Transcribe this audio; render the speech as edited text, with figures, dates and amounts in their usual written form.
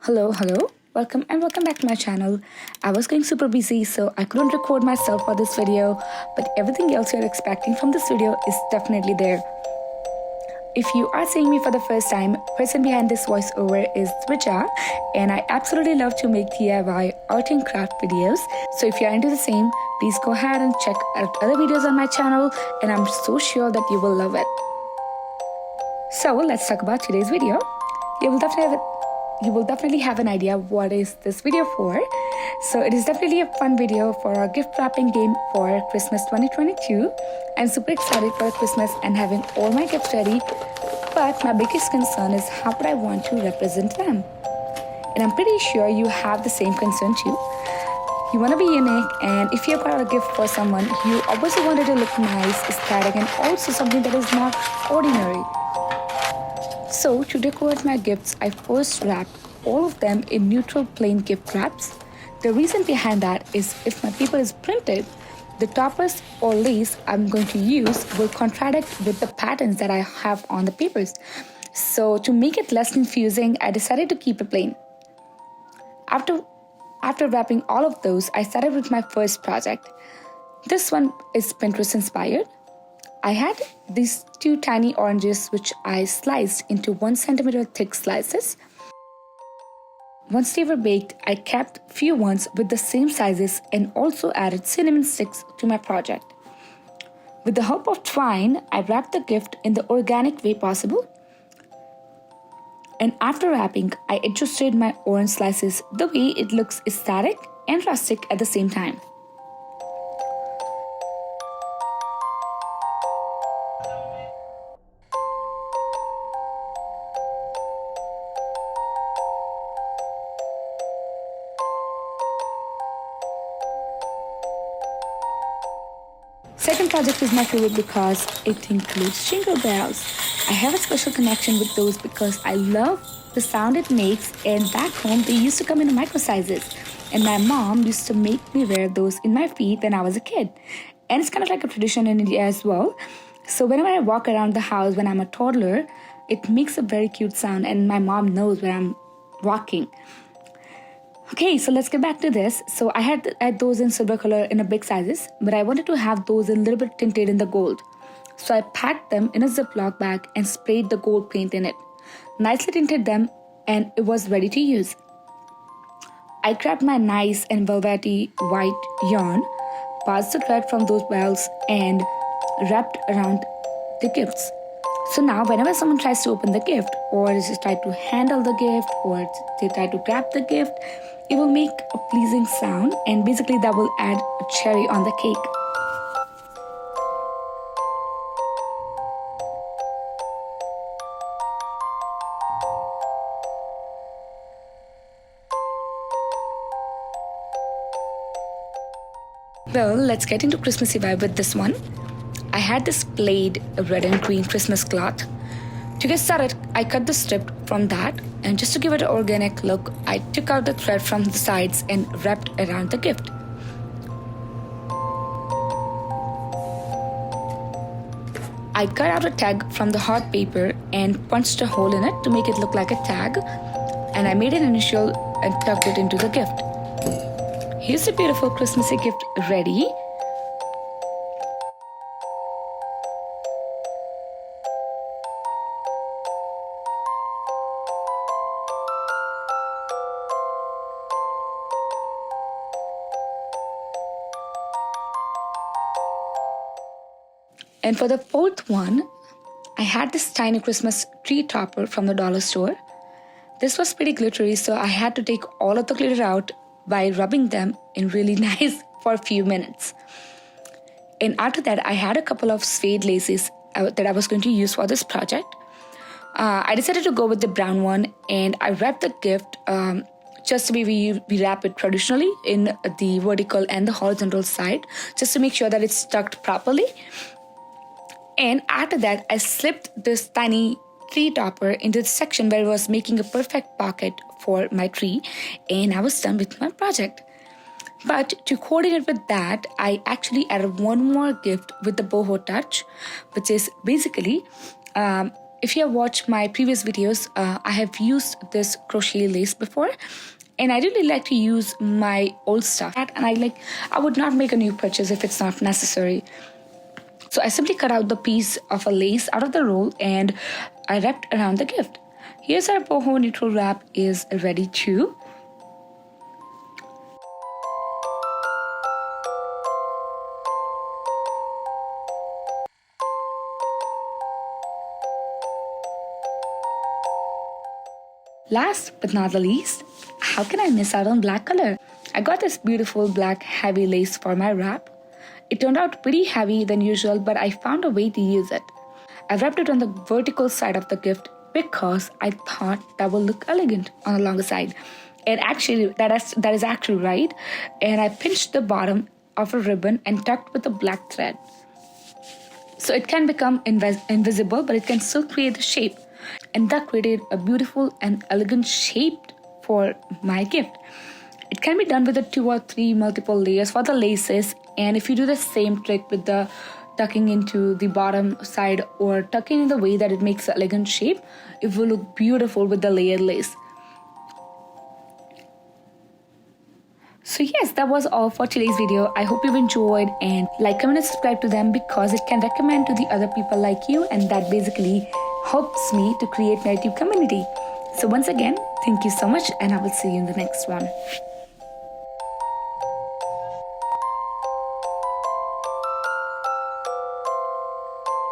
Hello. Welcome back to my channel. I was getting super busy, so I couldn't record myself for this video, but everything else you're expecting from this video is definitely there. If you are seeing me for the first time, person behind this voiceover is Switcha, and I absolutely love to make DIY art and craft videos. So if you're into the same, please go ahead and check out other videos on my channel, and I'm so sure that you will love it. So let's talk about today's video. You will definitely have an idea what is this video for. So it is definitely a fun video for our gift wrapping game for Christmas 2022. I'm super excited for Christmas and having all my gifts ready, but my biggest concern is how would I want to represent them. And I'm pretty sure you have the same concern too. You want to be unique, and if you've got a gift for someone, you obviously want it to look nice, aesthetic, and also something that is not ordinary. So to decorate my gifts, I first wrapped all of them in neutral plain gift wraps. The reason behind that is if my paper is printed, the toppers or lace I'm going to use will contradict with the patterns that I have on the papers. So to make it less confusing, I decided to keep it plain. After wrapping all of those, I started with my first project. This one is Pinterest inspired. I had these two tiny oranges which I sliced into 1 centimeter thick slices. Once they were baked, I kept few ones with the same sizes and also added cinnamon sticks to my project. With the help of twine, I wrapped the gift in the organic way possible. And after wrapping, I adjusted my orange slices the way it looks aesthetic and rustic at the same time. Second project is my favorite because it includes jingle bells. I have a special connection with those because I love the sound it makes, and back home they used to come in micro sizes, and my mom used to make me wear those in my feet when I was a kid. And it's kind of like a tradition in India as well. So whenever I walk around the house when I'm a toddler, it makes a very cute sound, and my mom knows when I'm walking. Okay, so let's get back to this. So I had those in silver color in a big sizes, but I wanted to have those in a little bit tinted in the gold. So I packed them in a Ziploc bag and sprayed the gold paint in it. Nicely tinted them, and it was ready to use. I grabbed my nice and velvety white yarn, passed the thread from those bells, and wrapped around the gifts. So now whenever someone tries to open the gift, or just try to handle the gift, or they try to grab the gift, it will make a pleasing sound, and basically that will add a cherry on the cake. Well, let's get into Christmassy vibe with this one. I had this plaid red and green Christmas cloth. To get started, I cut the strip from that, and just to give it an organic look, I took out the thread from the sides and wrapped around the gift. I cut out a tag from the hot paper and punched a hole in it to make it look like a tag, and I made an initial and tucked it into the gift. Here's a beautiful Christmassy gift ready. And for the fourth one, I had this tiny Christmas tree topper from the dollar store. This was pretty glittery, so I had to take all of the glitter out by rubbing them in really nice for a few minutes. And after that, I had a couple of suede laces that I was going to use for this project. I decided to go with the brown one, and I wrapped the gift just the way we wrap it traditionally in the vertical and the horizontal side, just to make sure that it's tucked properly. And after that, I slipped this tiny tree topper into the section where it was making a perfect pocket for my tree, and I was done with my project. But to coordinate with that, I actually added one more gift with the boho touch, which is basically If you have watched my previous videos, I have used this crochet lace before, and I really like to use my old stuff, and I would not make a new purchase if it's not necessary. So I simply cut out the piece of a lace out of the roll and I wrapped around the gift. Here's our boho neutral wrap is ready too. Last but not the least, how can I miss out on black color? I got this beautiful black heavy lace for my wrap. It turned out pretty heavy than usual, but I found a way to use it. I wrapped it on the vertical side of the gift because I thought that would look elegant on the longer side. And actually, that is actually right. And I pinched the bottom of a ribbon and tucked with a black thread. So it can become invisible, but it can still create the shape. And that created a beautiful and elegant shape for my gift. It can be done with the 2 or 3 multiple layers for the laces, and if you do the same trick with the tucking into the bottom side or tucking in the way that it makes an elegant shape, it will look beautiful with the layered lace. So yes, that was all for today's video. I hope you've enjoyed, and like, comment and subscribe to them because it can recommend to the other people like you, and that basically helps me to create my YouTube community. So once again, thank you so much, and I will see you in the next one.